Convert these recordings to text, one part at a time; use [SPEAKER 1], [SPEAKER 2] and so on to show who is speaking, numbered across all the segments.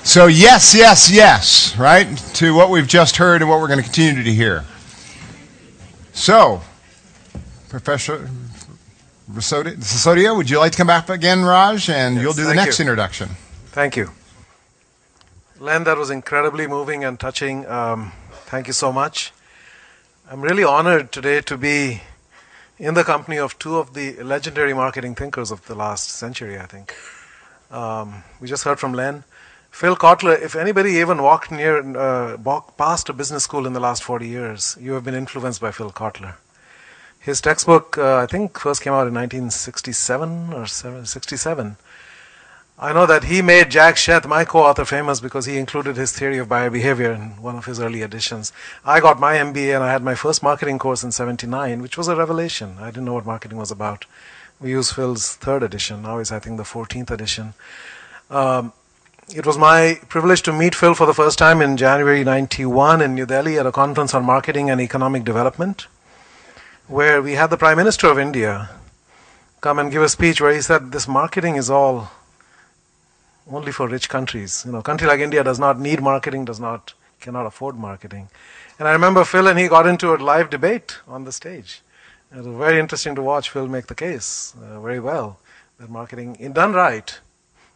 [SPEAKER 1] So yes, yes, yes, right, to what we've just heard and what we're going to continue to hear. So, Professor Sisodia, would you like to come back again, Raj? And
[SPEAKER 2] Yes,
[SPEAKER 1] you'll do the next introduction.
[SPEAKER 2] Thank you. Len, that was incredibly moving and touching. Thank you so much. I'm really honored today to be in the company of two of the legendary marketing thinkers of the last century, I think. We just heard from Len. Phil Kotler, if anybody even walked past a business school in the last 40 years, you have been influenced by Phil Kotler. His textbook, I think, first came out in 1967 or 67. I know that he made Jack Sheth, my co-author, famous because he included his theory of buyer behavior in one of his early editions. I got my MBA and I had my first marketing course in 79, which was a revelation. I didn't know what marketing was about. We used Phil's third edition. Now it's, I think, the 14th edition. It was my privilege to meet Phil for the first time in January 91 in New Delhi at a conference on marketing and economic development, where we had the Prime Minister of India come and give a speech where he said this marketing is all only for rich countries. You know, a country like India does not need marketing, cannot afford marketing. And I remember Phil and he got into a live debate on the stage. It was very interesting to watch Phil make the case very well that marketing, done right,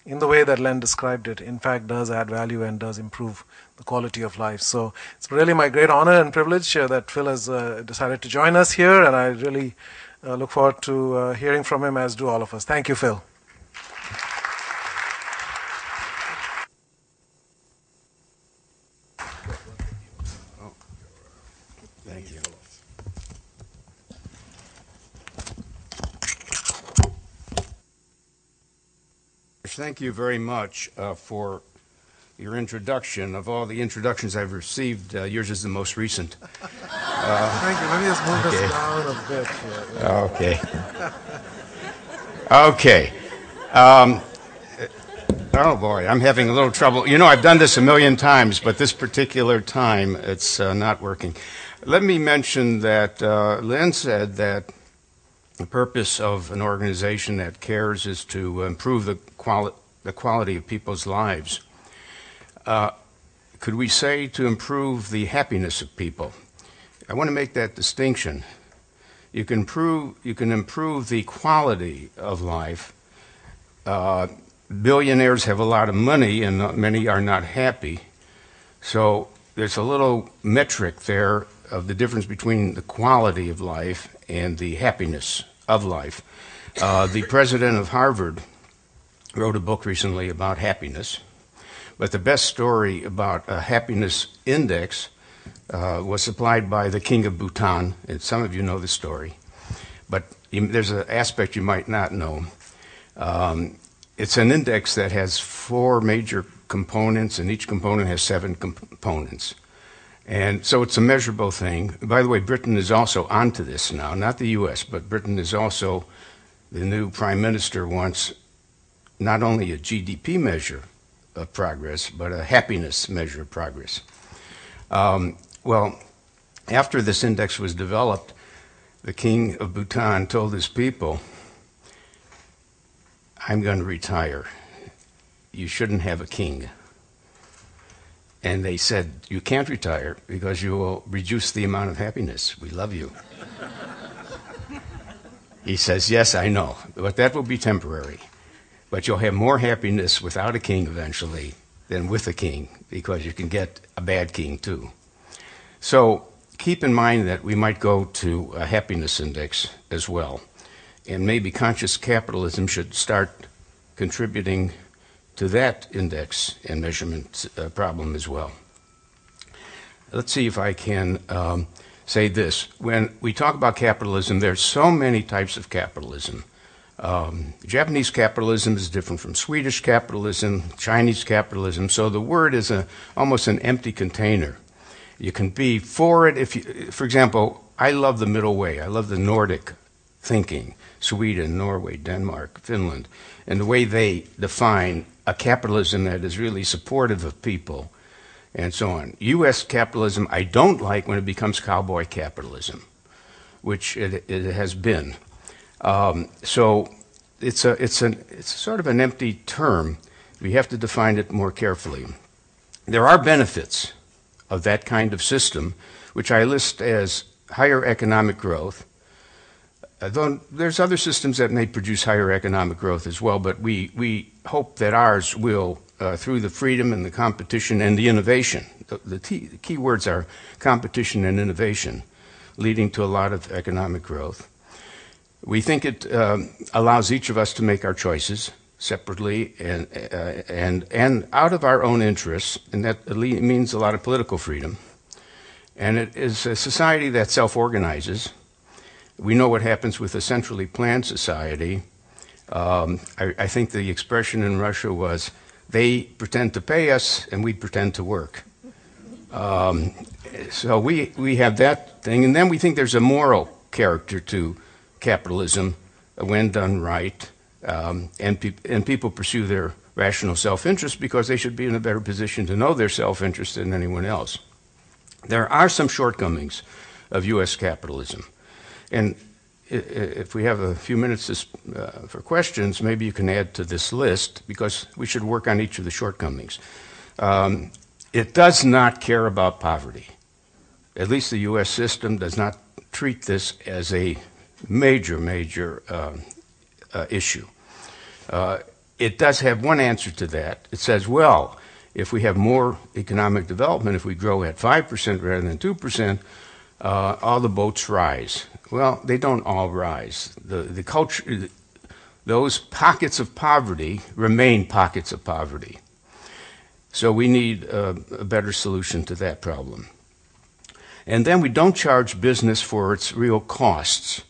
[SPEAKER 2] in the way that Len described it, in fact does add value and does improve the quality of life. So it's really my great honor and privilege that Phil has decided to join us here, and I really look forward to hearing from him, as do all of us. Thank you, Phil.
[SPEAKER 3] Thank you. Thank you very much for your introduction. Of all the introductions I've received, yours is the most recent.
[SPEAKER 2] Thank you. Let me just move this down a bit here.
[SPEAKER 3] Okay. Oh boy, I'm having a little trouble. You know, I've done this a million times, but this particular time, it's not working. Let me mention that Len said that the purpose of an organization that cares is to improve the quality of people's lives. Could we say to improve the happiness of people? I want to make that distinction. You can improve the quality of life. Billionaires have a lot of money and many are not happy. So there's a little metric there of the difference between the quality of life and the happiness of life. The president of Harvard wrote a book recently about happiness, but the best story about a happiness index was supplied by the king of Bhutan, and some of you know the story, but there's an aspect you might not know. It's an index that has 4 major components, and each component has 7 components. And so it's a measurable thing. By the way, Britain is also onto this now, not the U.S., but Britain is also, the new prime minister wants not only a GDP measure of progress, but a happiness measure of progress. Well, after this index was developed, the king of Bhutan told his people, I'm going to retire. You shouldn't have a king. And they said, you can't retire because you will reduce the amount of happiness. We love you. He says, yes, I know, but that will be temporary. But you'll have more happiness without a king eventually than with a king, because you can get a bad king too. So keep in mind that we might go to a happiness index as well. And maybe conscious capitalism should start contributing to that index and measurement problem as well. Let's see if I can say this. When we talk about capitalism, there's so many types of capitalism. Japanese capitalism is different from Swedish capitalism, Chinese capitalism, so the word is almost an empty container. You can be for it if you, for example, I love the middle way. I love the Nordic thinking, Sweden, Norway, Denmark, Finland, and the way they define a capitalism that is really supportive of people and so on. U.S. capitalism, I don't like when it becomes cowboy capitalism, which it has been. So it's sort of an empty term. We have to define it more carefully. There are benefits of that kind of system, which I list as higher economic growth. Though there's other systems that may produce higher economic growth as well, but we hope that ours will, through the freedom and the competition and the innovation. The key words are competition and innovation, leading to a lot of economic growth. We think it allows each of us to make our choices separately and out of our own interests, and that means a lot of political freedom. And it is a society that self-organizes. We know what happens with a centrally planned society. I think the expression in Russia was, they pretend to pay us and we pretend to work. So we have that thing, and then we think there's a moral character to capitalism when done right, and people pursue their rational self-interest because they should be in a better position to know their self-interest than anyone else. There are some shortcomings of U.S. capitalism, and if we have a few minutes for questions, maybe you can add to this list, because we should work on each of the shortcomings. It does not care about poverty. At least the U.S. system does not treat this as a major issue. It does have one answer to that. It says, well, if we have more economic development, if we grow at 5% rather than 2%, all the boats rise. Well, they don't all rise. The culture, those pockets of poverty remain pockets of poverty. So we need a better solution to that problem. And then we don't charge business for its real costs.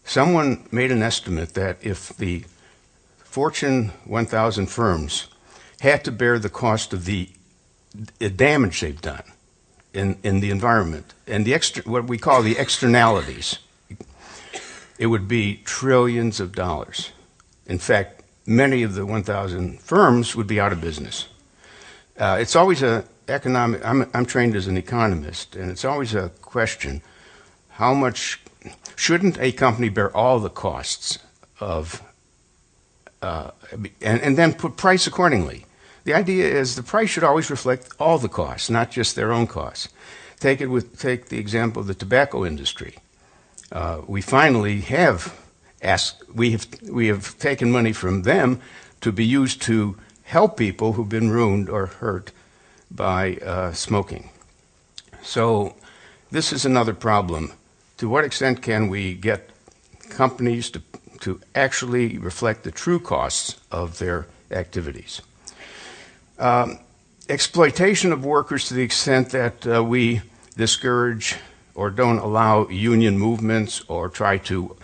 [SPEAKER 3] Someone made an estimate that if the Fortune 1000 firms had to bear the cost of the damage they've done in the environment and what we call the externalities, it would be trillions of dollars. In fact, many of the 1,000 firms would be out of business. It's always an economic, I'm trained as an economist, and it's always a question, how much, shouldn't a company bear all the costs of, and then put price accordingly? The idea is the price should always reflect all the costs, not just their own costs. Take the example of the tobacco industry. We finally have we have taken money from them to be used to help people who've been ruined or hurt by smoking. So this is another problem. To what extent can we get companies to actually reflect the true costs of their activities? Exploitation of workers to the extent that we discourage or don't allow union movements or try to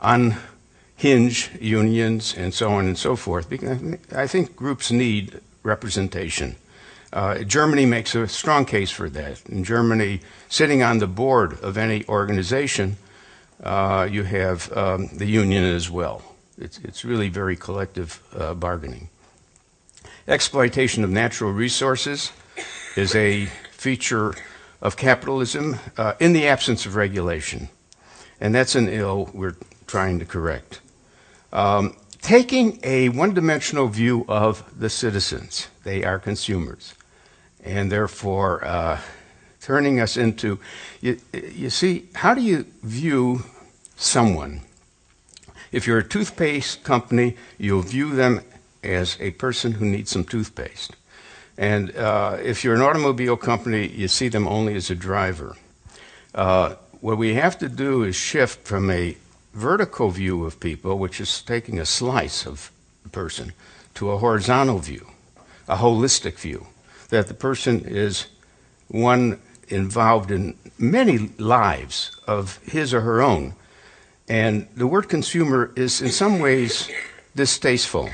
[SPEAKER 3] unhinge unions and so on and so forth. I think groups need representation. Germany makes a strong case for that. In Germany, sitting on the board of any organization, you have the union as well. It's really very collective bargaining. Exploitation of natural resources is a feature of capitalism in the absence of regulation. And that's an ill we're trying to correct. Taking a one-dimensional view of the citizens, they are consumers, and therefore turning us into, you see, how do you view someone? If you're a toothpaste company, you'll view them as a person who needs some toothpaste. And if you're an automobile company, you see them only as a driver. What we have to do is shift from a vertical view of people, which is taking a slice of the person, to a horizontal view, a holistic view, that the person is one involved in many lives of his or her own. And the word consumer is in some ways distasteful.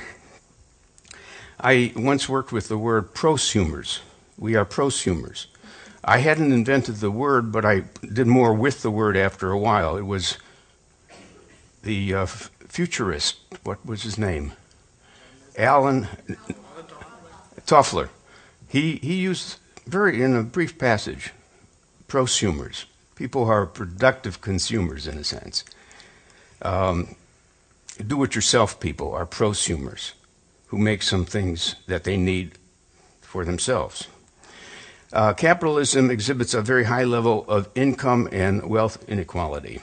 [SPEAKER 3] I once worked with the word prosumers. We are prosumers. I hadn't invented the word, but I did more with the word after a while. It was the futurist, what was his name? Alan Toffler. He used in a brief passage, prosumers, people who are productive consumers in a sense. Do-it-yourself people are prosumers. who make some things that they need for themselves. Capitalism exhibits a very high level of income and wealth inequality.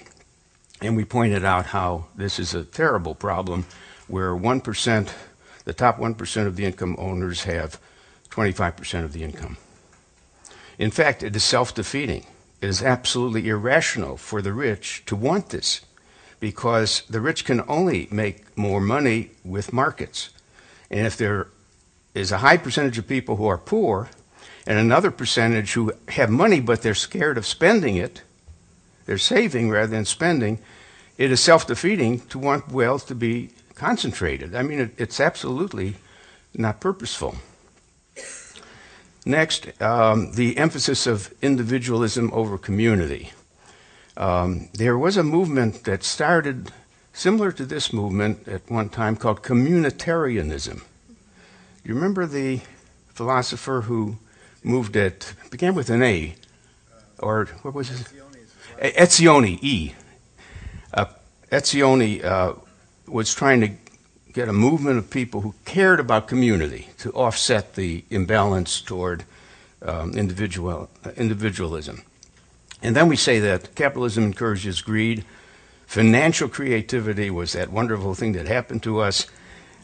[SPEAKER 3] And we pointed out how this is a terrible problem where 1%, the top 1% of the income owners have 25% of the income. In fact, it is self-defeating. It is absolutely irrational for the rich to want this because the rich can only make more money with markets. And if there is a high percentage of people who are poor and another percentage who have money but they're scared of spending it, they're saving rather than spending, it is self-defeating to want wealth to be concentrated. I mean, it's absolutely not purposeful. Next, the emphasis of individualism over community. There was a movement that started similar to this movement at one time called communitarianism. You remember the philosopher who began with an A, or what was it? Etzioni, E. Etzioni was trying to get a movement of people who cared about community to offset the imbalance toward individualism. And then we say that capitalism encourages greed. Financial creativity was that wonderful thing that happened to us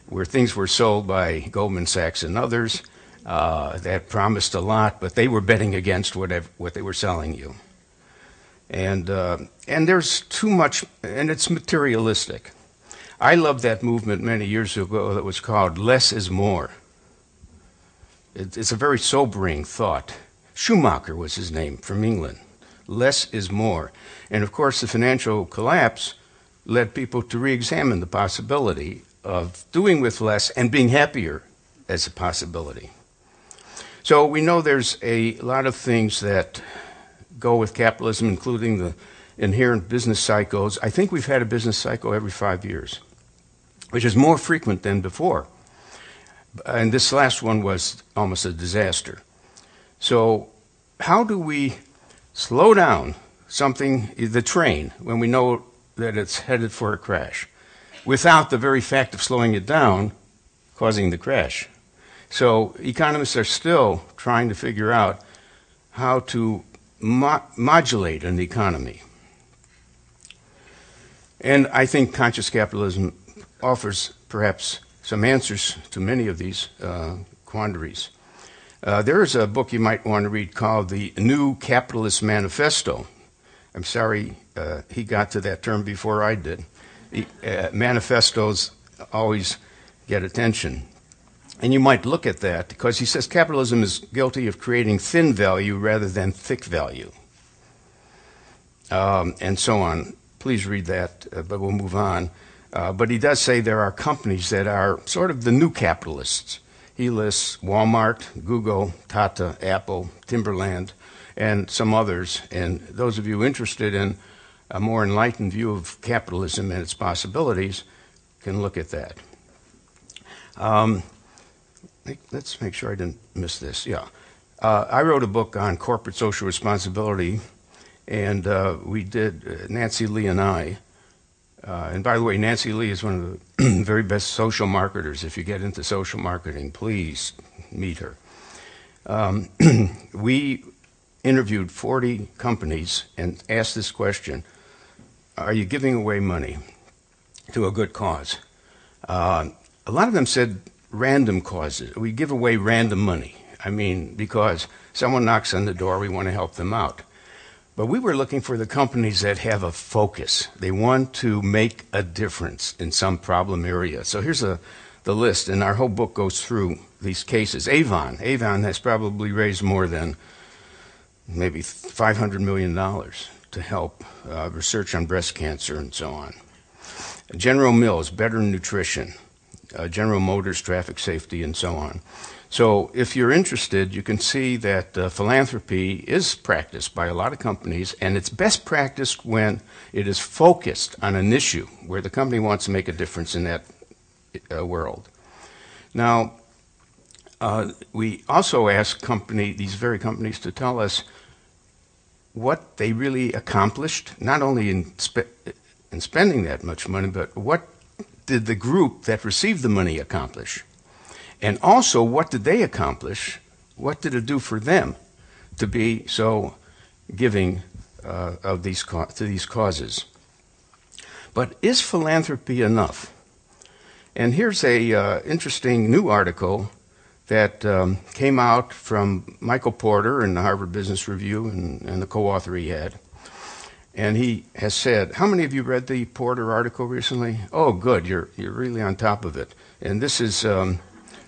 [SPEAKER 3] where things were sold by Goldman Sachs and others that promised a lot, but they were betting against what they were selling you. And there's too much, and it's materialistic. I loved that movement many years ago that was called Less is More. It's a very sobering thought. Schumacher was his name, from England. Less is more. And of course, the financial collapse led people to re-examine the possibility of doing with less and being happier as a possibility. So we know there's a lot of things that go with capitalism, including the inherent business cycles. I think we've had a business cycle every 5 years, which is more frequent than before. And this last one was almost a disaster. So how do we slow down the train, when we know that it's headed for a crash, without the very fact of slowing it down causing the crash? So economists are still trying to figure out how to modulate an economy. And I think conscious capitalism offers perhaps some answers to many of these quandaries. There is a book you might want to read called The New Capitalist Manifesto. I'm sorry he got to that term before I did. Manifestos always get attention. And you might look at that because he says capitalism is guilty of creating thin value rather than thick value. And so on. Please read that, but we'll move on. But he does say there are companies that are sort of the new capitalists. He lists Walmart, Google, Tata, Apple, Timberland, and some others. And those of you interested in a more enlightened view of capitalism and its possibilities can look at that. Let's make sure I didn't miss this. Yeah. I wrote a book on corporate social responsibility, and we did, Nancy Lee and I. And by the way, Nancy Lee is one of the very best social marketers. If you get into social marketing, please meet her. We interviewed 40 companies and asked this question: are you giving away money to a good cause? A lot of them said random causes. We give away random money. I mean, because someone knocks on the door, we want to help them out. But we were looking for the companies that have a focus. They want to make a difference in some problem area. So here's the list, and our whole book goes through these cases. Avon has probably raised more than maybe $500 million to help research on breast cancer and so on. General Mills, Better Nutrition. General Motors, traffic safety, and so on. So if you're interested, you can see that philanthropy is practiced by a lot of companies, and it's best practiced when it is focused on an issue where the company wants to make a difference in that world. Now, we also ask these very companies to tell us what they really accomplished, not only in spending that much money, but what did the group that received the money accomplish? And also, what did they accomplish? What did it do for them to be so giving to these causes? But is philanthropy enough? And here's a interesting new article that came out from Michael Porter in the Harvard Business Review and the co-author he had. And he has said, how many of you read the Porter article recently? Oh, good, you're really on top of it. And this is, and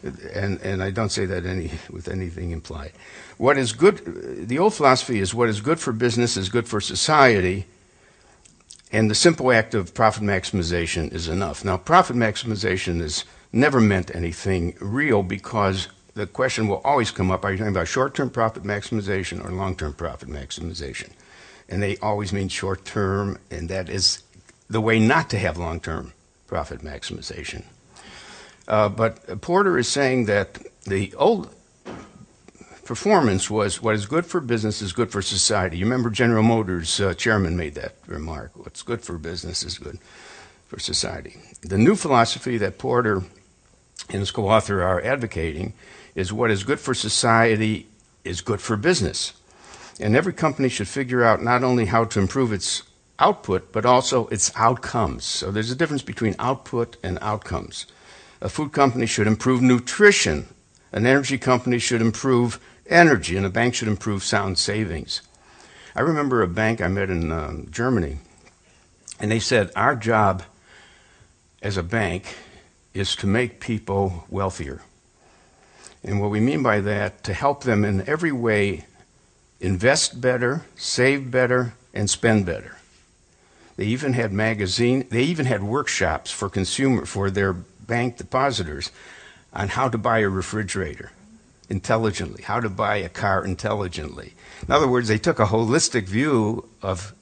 [SPEAKER 3] I don't say that with anything implied. What is good, the old philosophy is what is good for business is good for society, and the simple act of profit maximization is enough. Now, profit maximization has never meant anything real because the question will always come up, are you talking about short-term profit maximization or long-term profit maximization? And they always mean short-term, and that is the way not to have long-term profit maximization. But Porter is saying that the old performance was what is good for business is good for society. You remember General Motors' chairman made that remark. What's good for business is good for society. The new philosophy that Porter and his co-author are advocating is what is good for society is good for business. And every company should figure out not only how to improve its output, but also its outcomes. So there's a difference between output and outcomes. A food company should improve nutrition. An energy company should improve energy, and a bank should improve sound savings. I remember a bank I met in Germany, and they said, our job as a bank is to make people wealthier. And what we mean by that, to help them in every way invest better, save better, and spend better. They even had workshops for their bank depositors on how to buy a refrigerator intelligently, how to buy a car intelligently. In other words, they took a holistic view of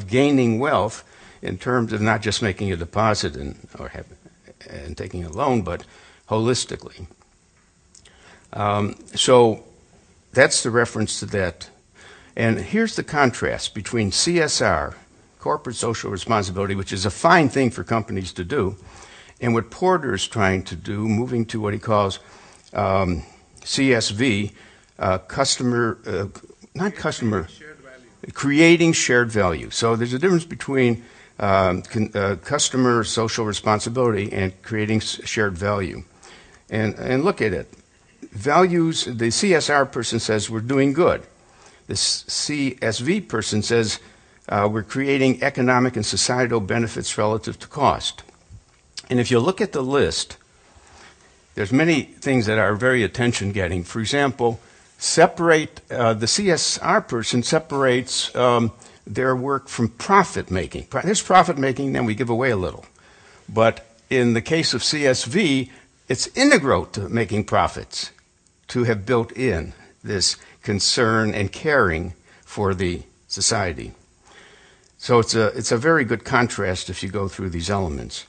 [SPEAKER 3] gaining wealth in terms of not just making a deposit and taking a loan, but holistically. So that's the reference to that. And here's the contrast between CSR, corporate social responsibility, which is a fine thing for companies to do, and what Porter is trying to do, moving to what he calls CSV, creating shared value. So there's a difference between customer social responsibility and creating shared value. And look at it. Values, the CSR person says we're doing good. The CSV person says we're creating economic and societal benefits relative to cost. And if you look at the list, there's many things that are very attention-getting. For example, the CSR person separates their work from profit-making. There's profit-making, then we give away a little. But in the case of CSV, it's integral to making profits to have built in this concern and caring for the society. So it's a very good contrast if you go through these elements.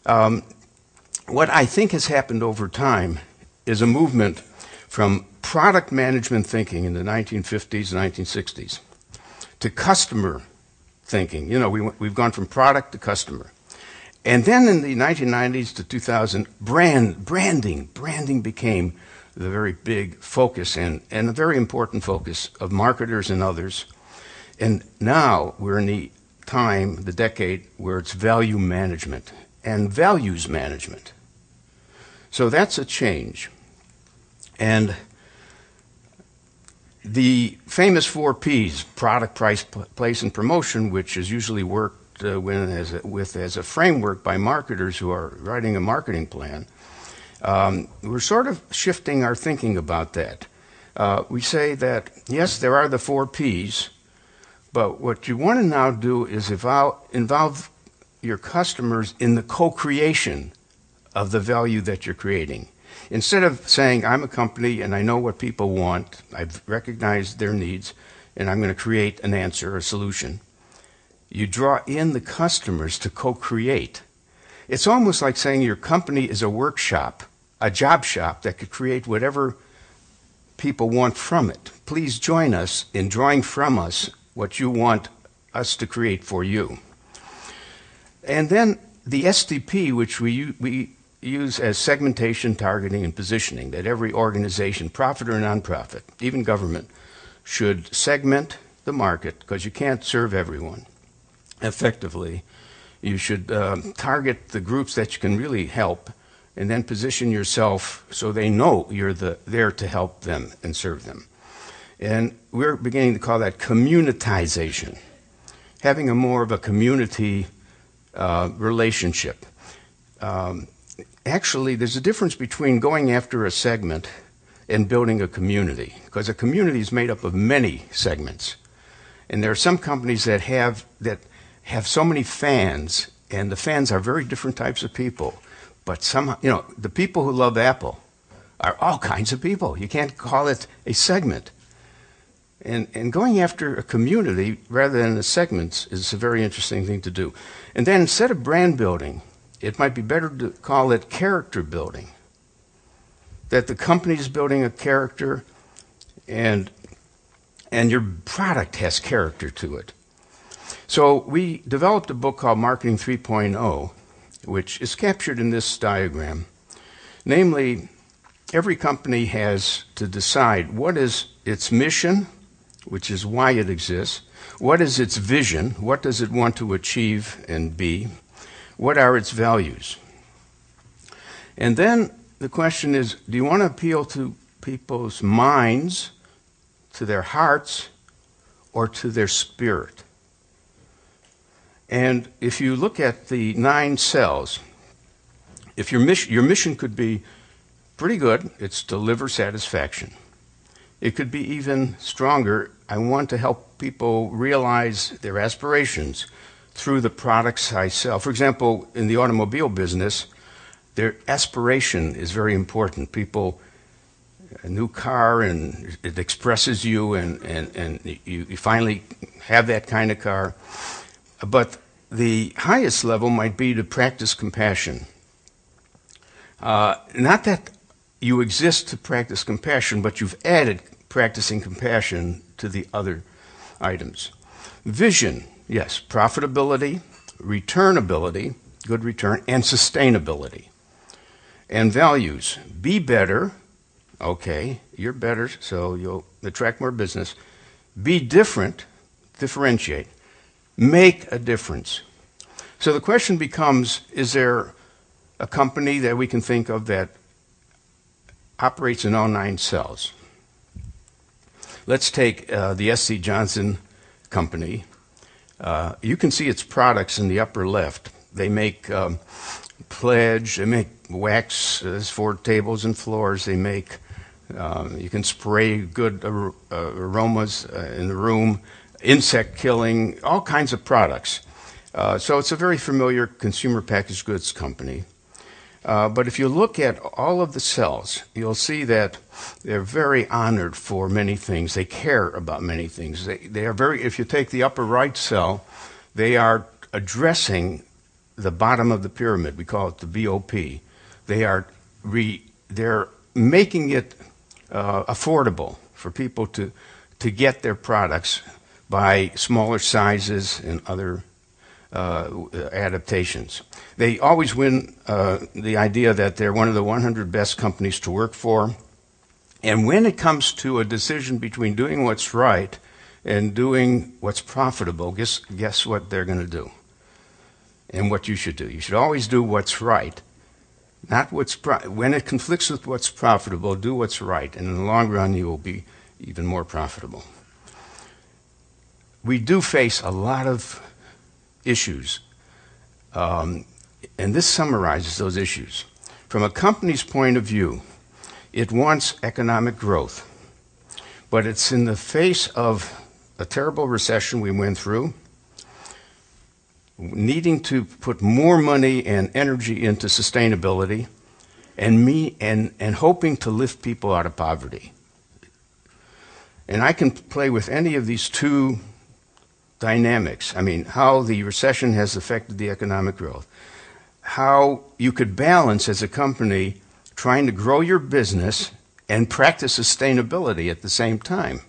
[SPEAKER 3] What I think has happened over time is a movement from product management thinking in the 1950s and 1960s to customer thinking. You know, we've gone from product to customer. And then in the 1990s to 2000, branding became the very big focus and a very important focus of marketers and others. And now we're in the decade where it's value management and values management. So that's a change. And the famous 4 Ps, product, price, place, and promotion, which is usually worked as a framework by marketers who are writing a marketing plan, we're sort of shifting our thinking about that. We say that, yes, there are the 4 Ps, but what you want to now do is involve your customers in the co-creation of the value that you're creating. Instead of saying, I'm a company and I know what people want, I've recognized their needs, and I'm going to create an answer, a solution, you draw in the customers to co-create. It's almost like saying your company is a workshop, a job shop that could create whatever people want from it. Please join us in drawing from us what you want us to create for you. And then the SDP, which we use as segmentation, targeting, and positioning, that every organization, profit or nonprofit, even government, should segment the market, because you can't serve everyone effectively. You should target the groups that you can really help, and then position yourself so they know you're there to help them and serve them. And we're beginning to call that communitization, having a more of a community relationship. Actually, there's a difference between going after a segment and building a community, because a community is made up of many segments. And there are some companies that have so many fans, and the fans are very different types of people. But somehow, the people who love Apple are all kinds of people. You can't call it a segment. And going after a community rather than the segments is a very interesting thing to do. And then instead of brand building, it might be better to call it character building. That the company is building a character, and your product has character to it. So we developed a book called Marketing 3.0, which is captured in this diagram. Namely, every company has to decide what is its mission, which is why it exists, what is its vision, what does it want to achieve and be, what are its values. And then the question is, do you want to appeal to people's minds, to their hearts, or to their spirit? And if you look at the 9 cells, if your mission could be pretty good, it's deliver satisfaction. It could be even stronger. I want to help people realize their aspirations through the products I sell. For example, in the automobile business, their aspiration is very important. People, a new car, and it expresses you, and you finally have that kind of car. But the highest level might be to practice compassion. Not that you exist to practice compassion, but you've added practicing compassion to the other items. Vision, yes, profitability, returnability, good return, and sustainability. And values, be better, okay, you're better, so you'll attract more business. Be different, differentiate. Make a difference. So the question becomes, is there a company that we can think of that operates in all 9 cells? Let's take the S.C. Johnson company. You can see its products in the upper left. They make Pledge, they make wax for tables and floors, they make, you can spray good aromas in the room, insect killing, all kinds of products. So it's a very familiar consumer packaged goods company. But if you look at all of the cells, you'll see that they're very honored for many things. They care about many things. They are very, if you take the upper right cell, they are addressing the bottom of the pyramid. We call it the BOP. They're making it affordable for people to get their products by smaller sizes and other adaptations. They always win the idea that they're one of the 100 best companies to work for. And when it comes to a decision between doing what's right and doing what's profitable, guess what they're going to do and what you should do. You should always do what's right, not when it conflicts with what's profitable, do what's right. And in the long run, you will be even more profitable. We do face a lot of issues. And this summarizes those issues. From a company's point of view, it wants economic growth, but it's in the face of a terrible recession we went through, needing to put more money and energy into sustainability, and hoping to lift people out of poverty. And I can play with any of these 2 dynamics. I mean, how the recession has affected the economic growth, how you could balance as a company trying to grow your business and practice sustainability at the same time,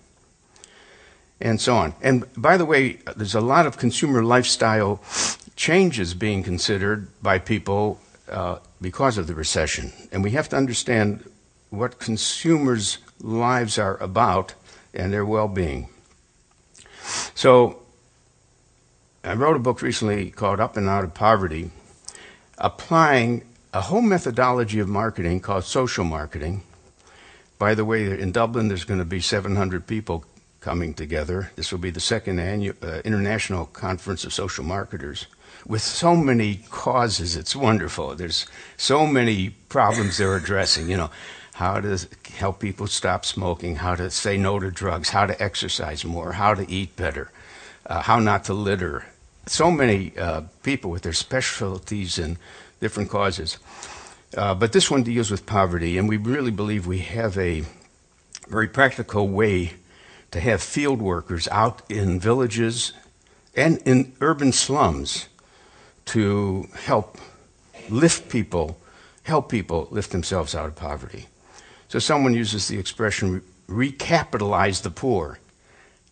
[SPEAKER 3] and so on. And by the way, there's a lot of consumer lifestyle changes being considered by people because of the recession. And we have to understand what consumers' lives are about and their well-being. So I wrote a book recently called Up and Out of Poverty, applying a whole methodology of marketing called social marketing. By the way, in Dublin, there's going to be 700 people coming together. This will be the second annual International Conference of Social Marketers. With so many causes, it's wonderful. There's so many problems they're addressing, how to help people stop smoking, how to say no to drugs, how to exercise more, how to eat better, how not to litter. So many people with their specialties in different causes. But this one deals with poverty, and we really believe we have a very practical way to have field workers out in villages and in urban slums to help people lift themselves out of poverty. So someone uses the expression, recapitalize the poor.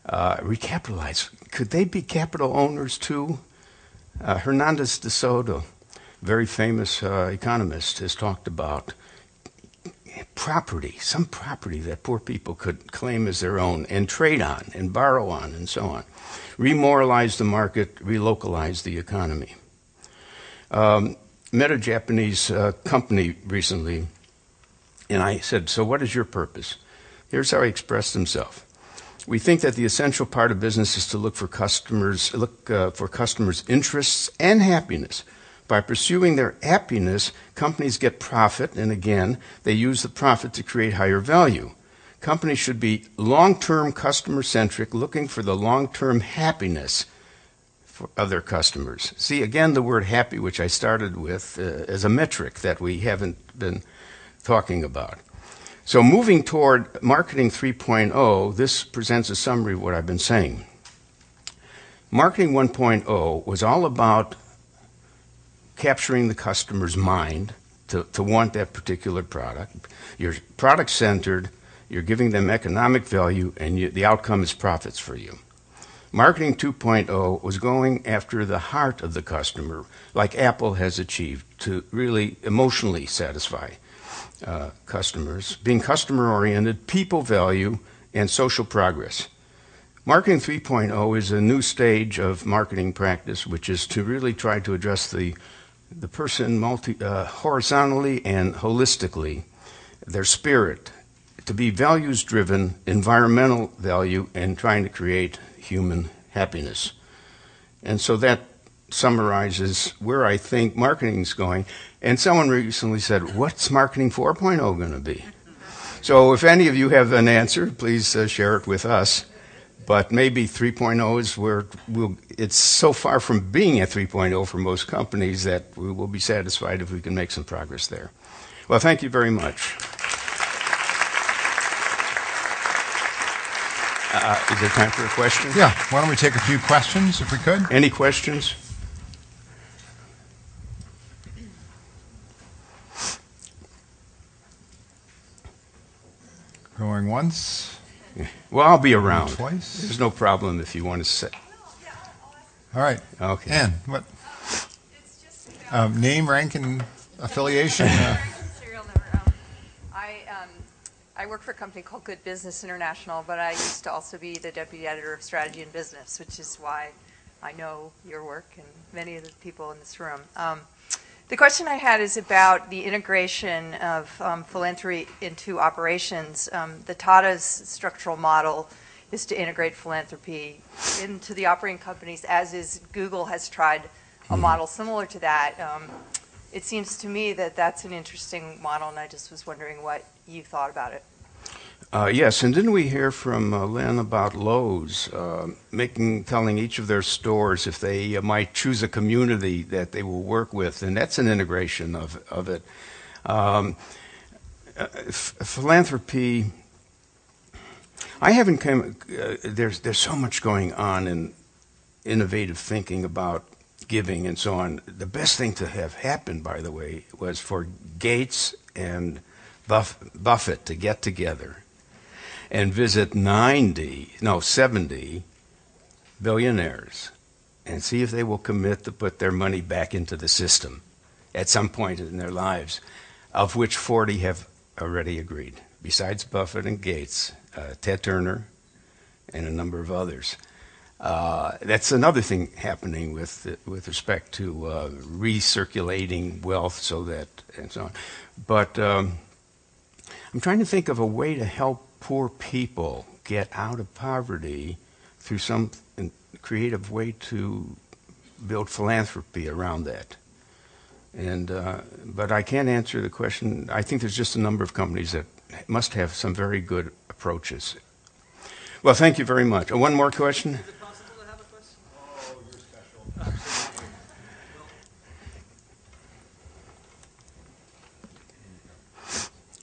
[SPEAKER 3] Recapitalize. Could they be capital owners too? Hernandez de Soto, very famous economist, has talked about property, some property that poor people could claim as their own and trade on and borrow on and so on. Remoralize the market, relocalize the economy. Met a Japanese company recently, and I said, so what is your purpose? Here's how he expressed himself. We think that the essential part of business is to look for customers' interests and happiness. By pursuing their happiness, companies get profit, and again, they use the profit to create higher value. Companies should be long-term customer-centric, looking for the long-term happiness of their customers. See, again, the word happy, which I started with, as a metric that we haven't been talking about. So moving toward Marketing 3.0, this presents a summary of what I've been saying. Marketing 1.0 was all about capturing the customer's mind to want that particular product. You're product-centered, you're giving them economic value, and the outcome is profits for you. Marketing 2.0 was going after the heart of the customer, like Apple has achieved, to really emotionally satisfy customers, being customer-oriented, people value, and social progress. Marketing 3.0 is a new stage of marketing practice, which is to really try to address the person horizontally and holistically, their spirit, to be values-driven, environmental value, and trying to create human happiness. And so that summarizes where I think marketing is going. And someone recently said, what's Marketing 4.0 going to be? So if any of you have an answer, please share it with us. But maybe 3.0 is where it's so far from being at 3.0 for most companies that we will be satisfied if we can make some progress there. Well, thank you very much. Is there time for a question?
[SPEAKER 1] Yeah, why don't we take a few questions if we could?
[SPEAKER 3] Any questions?
[SPEAKER 1] Going once.
[SPEAKER 3] Well, I'll be around.
[SPEAKER 1] Twice.
[SPEAKER 3] There's no problem if you want to say.
[SPEAKER 1] All right.
[SPEAKER 3] Okay.
[SPEAKER 1] Ann, what? Name, rank, and affiliation?
[SPEAKER 4] Serial number. I work for a company called Good Business International, but I used to also be the deputy editor of strategy and business, which is why I know your work and many of the people in this room. The question I had is about the integration of philanthropy into operations. The Tata's structural model is to integrate philanthropy into the operating companies, as is Google has tried a model similar to that. It seems to me that that's an interesting model, and I just was wondering what you thought about it.
[SPEAKER 3] Yes, and didn't we hear from Len about Lowe's telling each of their stores if they might choose a community that they will work with, and that's an integration of it. Philanthropy, I haven't come. There's so much going on in innovative thinking about giving and so on. The best thing to have happened, by the way, was for Gates and Buffett to get together and visit 70 billionaires and see if they will commit to put their money back into the system at some point in their lives, of which 40 have already agreed, besides Buffett and Gates, Ted Turner, and a number of others. That's another thing happening with respect to recirculating wealth, so that and so on. But I'm trying to think of a way to help poor people get out of poverty through some creative way to build philanthropy around that. And but I can't answer the question. I think there's just a number of companies that must have some very good approaches. Well, thank you very much. One more question?
[SPEAKER 5] Is it possible to have a question? Oh, you're special.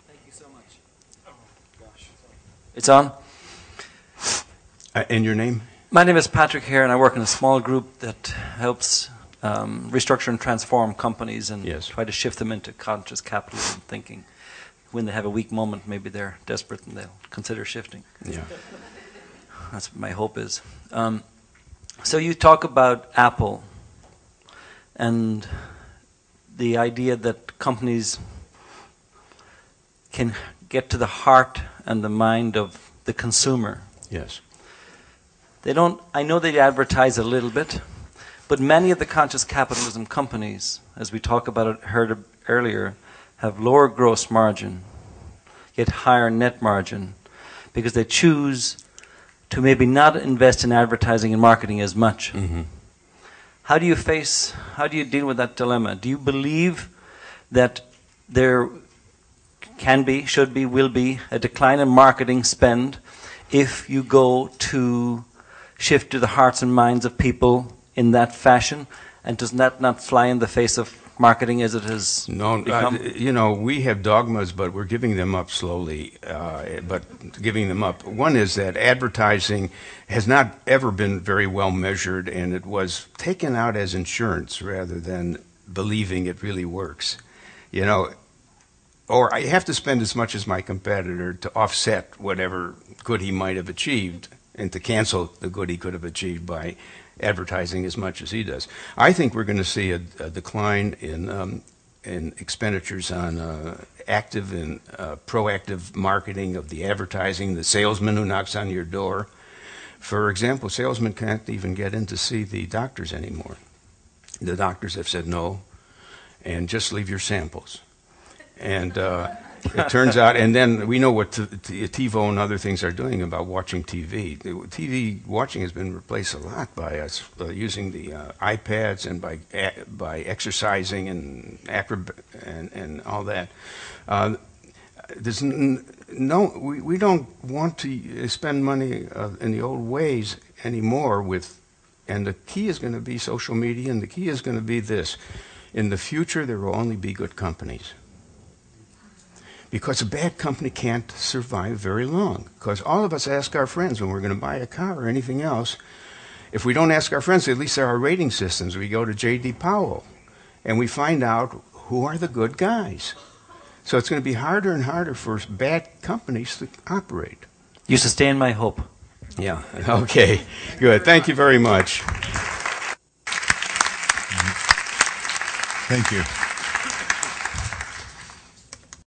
[SPEAKER 5] Thank you so much. Oh, gosh. It's on?
[SPEAKER 3] And your name?
[SPEAKER 5] My name is Patrick Hare, and I work in a small group that helps restructure and transform companies and try to shift them into conscious capitalism thinking. When they have a weak moment, maybe they're desperate and they'll consider shifting.
[SPEAKER 3] Yeah.
[SPEAKER 5] That's what my hope is. So you talk about Apple and the idea that companies can get to the heart and the mind of the consumer.
[SPEAKER 3] Yes.
[SPEAKER 5] They don't. I know they advertise a little bit, but many of the conscious capitalism companies, as we talk about it, heard earlier, have lower gross margin, yet higher net margin, because they choose to maybe not invest in advertising and marketing as much.
[SPEAKER 3] Mm-hmm.
[SPEAKER 5] How do you deal with that dilemma? Do you believe that there can be, should be, will be a decline in marketing spend if you go to shift to the hearts and minds of people in that fashion? And does that not fly in the face of marketing as it has become?
[SPEAKER 3] You know, we have dogmas, but we're giving them up slowly. But giving them up. One is that advertising has not ever been very well measured, and it was taken out as insurance rather than believing it really works. You know, or I have to spend as much as my competitor to offset whatever good he might have achieved and to cancel the good he could have achieved by advertising as much as he does. I think we're going to see a decline in expenditures on active and proactive marketing of the advertising, the salesman who knocks on your door. For example, salesmen can't even get in to see the doctors anymore. The doctors have said no, and just leave your samples. And it turns out, and then we know what TiVo and other things are doing about watching TV. TV watching has been replaced a lot by us using the iPads and by exercising and all that. There's we don't want to spend money in the old ways anymore and the key is going to be social media, and the key is going to be this. In the future, there will only be good companies. Because a bad company can't survive very long. Because all of us ask our friends when we're going to buy a car or anything else. If we don't ask our friends, at least there are rating systems. We go to J.D. Powell, and we find out who are the good guys. So it's going to be harder and harder for bad companies to operate.
[SPEAKER 5] You sustain my hope.
[SPEAKER 3] Yeah, okay, good. Thank you very much.
[SPEAKER 1] Thank you.